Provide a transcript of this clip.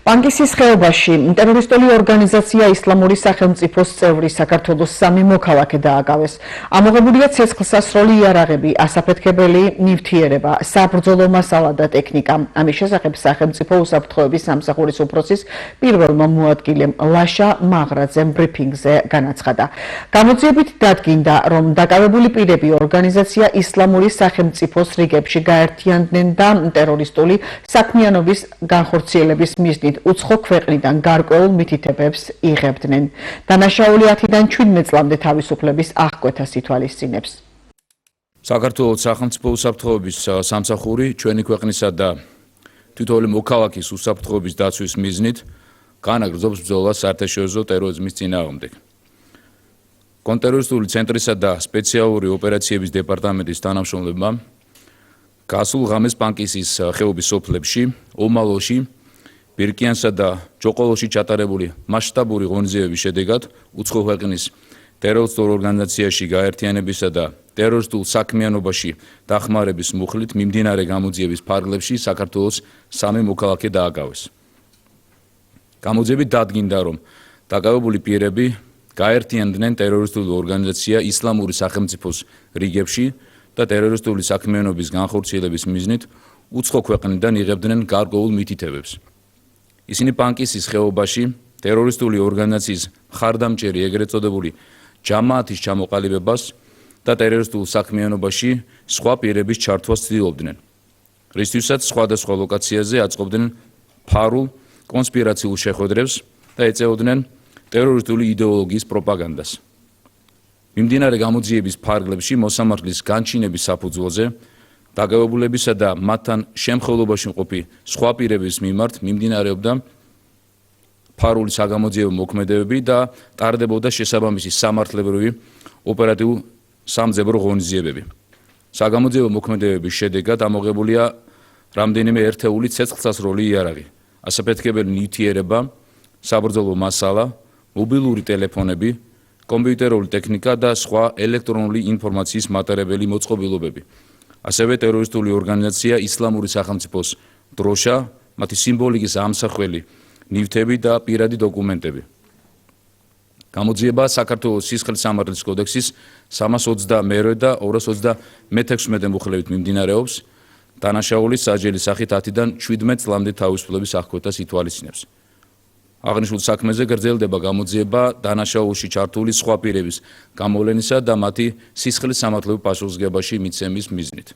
პანკისის ხეობაში ტერორისტული ორგანიზაცია ისლამური სახელმწიფოს წევრი საქართველოს 3 მოქალაქე დააკავეს. ამოღებულია ცეცხლსასროლი იარაღები, ასაფეთქებელი ნივთიერება, საბრძოლო მასალა და ტექნიკა. ამის შესახებ სახელმწიფო უსაფრთხოების სამსახურის უფროსის პირველმა მოადგილემ ლაშა მაღრაძემ ბრიფინგზე განაცხადა. გამოძიებით დადგინდა, რომ დაკავებული პირები ორგანიზაცია ისლამური სახელმწიფოს რიგებში გაერთიანდნენ და ტერორისტული საქმიანობის განხორციელების მიზნით უცხო ქვეყნიდან გარკვეულ მითითებებს იღებდნენ. დანაშაული 10-დან 17 წლამდე თავისუფლების აღკვეთას ითვალისწინებს. საქართველოს სახელმწიფო უსაფრთხოების სამსახური ჩვენი ქვეყნისა და თითოეული მოქალაქის უსაფრთხოების დაცვის მიზნით განაგრძობს ბრძოლას საერთაშორისო ტერორიზმის წინააღმდეგ. კონტრტერორისტული ცენტრისა და სპეციალური ოპერაციების დეპარტამენტის თანამშრომლებმა გასულ ღამეს პანკისის ხეობის სოფლებში, ომალოში, ბირკიანსა და ჯოყოლოში ჩატარებული მასშტაბური ღონისძიებების შედეგად უცხო ქვეყნის ტერორისტულ ორგანიზაციაში გაერთიანებისა და ტერორისტულ საქმიანობაში დახმარების მუხლით მიმდინარე გამოძიების ფარგლებში საქართველოს 3 მოქალაქე დააკავეს. გამოძიებით დადგინდა, რომ დაკავებული პირები გაერთიანდნენ ტერორისტული ორგანიზაცია ისლამური სახელმწიფოს რიგებში და ტერორისტული საქმიანობის განხორციელების მიზნით უცხო ქვეყნიდან იღებდნენ გარკვეულ მითითებებს. ისინი პანკისის ხეობაში ტერორისტული ორგანიზაციის მხარდამჭერი ეგრეთ წოდებული ჯამაათის ჩამოყალიბებას და ტერორისტულ საქმიანობაში სხვა პირების ჩართვას ცდილობდნენ, რისთვისაც სხვადასხვა ლოკაციაზე აწყობდნენ ფარულ კონსპირაციულ შეხვედრებს და ეწეოდნენ ტერორისტული იდეოლოგიის პროპაგანდას. მიმდინარე გამოძიების ფარგლებში მოსამართლის განჩინების საფუძველზე დაკავებულებისა და მათთან შემხევლობაში მყოფი სხვა პირების მიმართ მიმდინარეობდა ფარული საგამოძიებო მოქმედებები და ტარდებოდა შესაბამისი სამართლებრივი ოპერატიულ-სამძებრო ღონისძიებები. საგამოძიებო მოქმედებების შედეგად ამოღებულია რამდენიმე ერთეული ცეცხლსასროლი იარაღი, ასაფეთქებელი ნივთიერება, საბრძოლო მასალა, მობილური ტელეფონები, კომპიუტერული ტექნიკა და სხვა ელექტრონული ინფორმაციის მატარებელი მოწყობილობები. ასევე ტერორისტული ორგანიზაცია ისლამური სახელმწიფოს დროშა, მათი სიმბოლიკის ამსახველი ნივთები და პირადი დოკუმენტები. გამოძიება საქართველოს სისხლის სამართლის კოდექსის 322 და 226 მუხლებით მიმდინარეობს. დანაშაულის საჯელის სახით 10-დან 17 წლამდე თავისუფლების აღკვეთას ითვალისწინებს. აღნიშნულ საქმეზე გრძელდება გამოძიება დანაშაულში ჩართული სხვა პირების გამოვლენისა და მათი სისხლის სამართლებრივ პასუხისმგებაში მიცემის მიზნით.